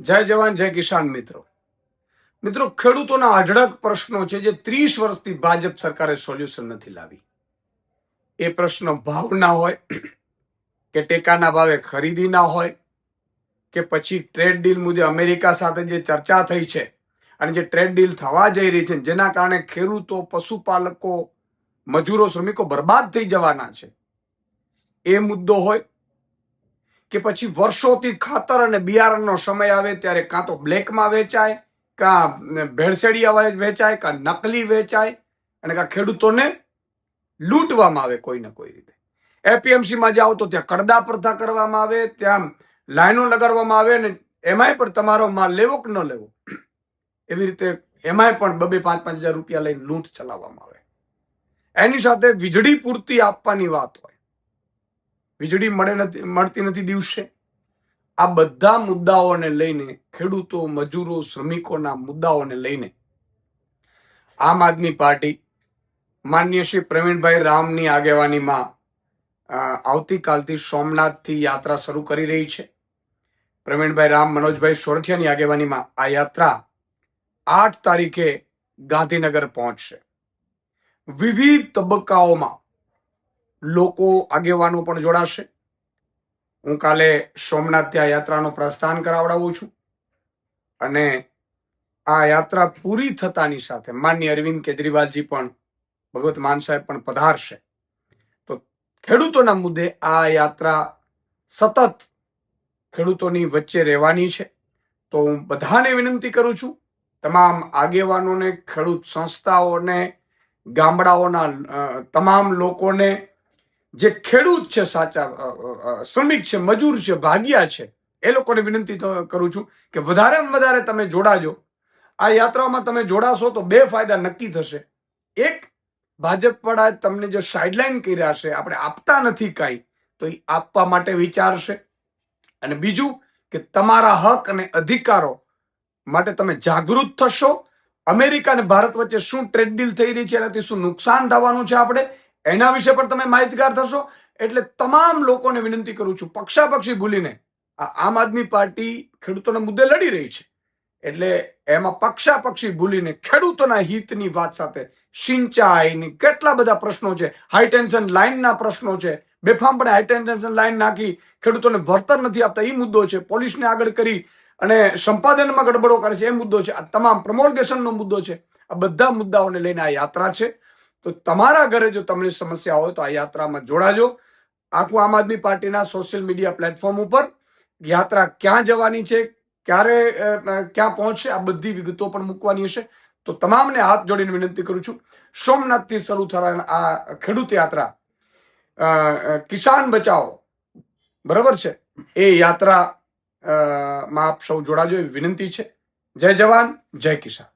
જય જવાન જય કિસાન મિત્રો ખેડૂતોના અઢળક પ્રશ્નો છે જે 30 વર્ષથી ભાજપ સરકારે સોલ્યુશન નથી લાવી. એ પ્રશ્ન ભાવના હોય કે ટેકાના ભાવે ખરીદી ના હોય કે પછી ટ્રેડ ડીલ મુદ્દે અમેરિકા સાથે જે ચર્ચા થઈ છે અને જે ટ્રેડ ડીલ થવા જઈ રહી છે જેના કારણે ખેડૂતો, પશુપાલકો, મજૂરો, શ્રમિકો બરબાદ થઈ જવાના છે, એ મુદ્દો હોય કે પછી વર્ષોથી ખાતર અને બિયારણનો સમય આવે ત્યારે કાં તો બ્લેકમાં વેચાય, કાં ભેળસેડિયા વેચાય, કાં નકલી વેચાય અને કાં ખેડૂતોને લૂંટવામાં આવે કોઈ ને કોઈ રીતે. એપીએમસીમાં જાઓ તો ત્યાં કડદા પ્રથા કરવામાં આવે, ત્યાં લાઈનો લગાડવામાં આવે ને એમાંય પણ તમારો માલ લેવો કે ન લેવો એવી રીતે એમાંય પણ 2-5 હજાર રૂપિયા લઈને લૂંટ ચલાવવામાં આવે. એની સાથે વીજળી પૂરતી આપવાની વાત હોય, વીજળી મળતી નથી દિવસે. આ બધા મુદ્દાઓને લઈને, ખેડૂતો, મજૂરો, શ્રમિકોના મુદ્દાઓને લઈને આમ આદમી પાર્ટી માનનીય શ્રી પ્રવીણભાઈ રામની આગેવાનીમાં આવતીકાલથી સોમનાથથી યાત્રા શરૂ કરી રહી છે. પ્રવીણભાઈ રામ, મનોજભાઈ સોરઠિયાની આગેવાનીમાં આ યાત્રા 8 તારીખે ગાંધીનગર પહોંચશે. વિવિધ તબક્કાઓમાં લોકો, આગેવાનો પણ જોડાશે. હું કાલે સોમનાથથી આ યાત્રાનો પ્રસ્થાન કરાવડાવું છું અને આ યાત્રા પૂરી થતાની સાથે માનનીય અરવિંદ કેજરીવાલજી પણ, ભગવત માન સાહેબ પણ પધારશે. તો ખેડૂતોના મુદ્દે આ યાત્રા સતત ખેડૂતોની વચ્ચે રહેવાની છે. તો હું બધાને વિનંતી કરું છું, તમામ આગેવાનોને, ખેડૂત સંસ્થાઓને, ગામડાઓના તમામ લોકોને, જે ખેડૂત છે, સાચા શ્રમિક છે, મજૂર છે, ભાગિયા છે, એ લોકોને વિનંતી કરું છું કે વધારેમાં વધારે તમે જોડાજો. આ યાત્રામાં તમે જોડાશો તો 2 ફાયદા નક્કી થશે. એક, ભાજપ વાળા તમને જો સાઇડલાઇન કર્યા છે, આપણે આપતા નથી કાંઈ, તો એ આપવા માટે વિચારશે. અને બીજું કે તમારા હક અને અધિકારો માટે તમે જાગૃત થશો. અમેરિકા અને ભારત વચ્ચે શું ટ્રેડ ડીલ થઈ રહી છે, એનાથી શું નુકસાન થવાનું છે આપણે, એના વિશે પણ તમે માહિતગાર થશો. એટલે તમામ લોકોને વિનંતી કરું છું, પક્ષાપક્ષી ભૂલીને આમ આદમી પાર્ટી ખેડૂતોના મુદ્દે લડી રહી છે, એટલે એમાં પક્ષાપક્ષી ભૂલીને ખેડૂતોના હિતની વાત સાથે સિંચાઈની કેટલા બધા પ્રશ્નો છે, હાઈ ટેન્શન લાઇનના પ્રશ્નો છે, બેફામપણે હાઈ ટેન્શન લાઇન નાખી ખેડૂતોને વળતર નથી આપતા એ મુદ્દો છે, પોલીસને આગળ કરી અને સંપાદનમાં ગડબડો કરે છે એ મુદ્દો છે, આ તમામ પ્રમોલગેશનનો મુદ્દો છે. આ બધા મુદ્દાઓને લઈને આ યાત્રા છે. તો તમારા ઘરે જો તમને સમસ્યા હોય તો આ યાત્રામાં જોડાજો. આખું આમ આદમી પાર્ટીના સોશિયલ મીડિયા પ્લેટફોર્મ ઉપર યાત્રા ક્યાં જવાની છે, ક્યારે ક્યાં પહોંચશે, આ બધી વિગતો પણ મૂકવાની હશે. તો તમામને હાથ જોડીને વિનંતી કરું છું, સોમનાથથી શરૂ થનાર આ ખેડૂત યાત્રા, કિસાન બચાવો, બરાબર છે, એ યાત્રા માં આપ સૌ જોડાજો એવી વિનંતી છે. જય જવાન જય કિસાન.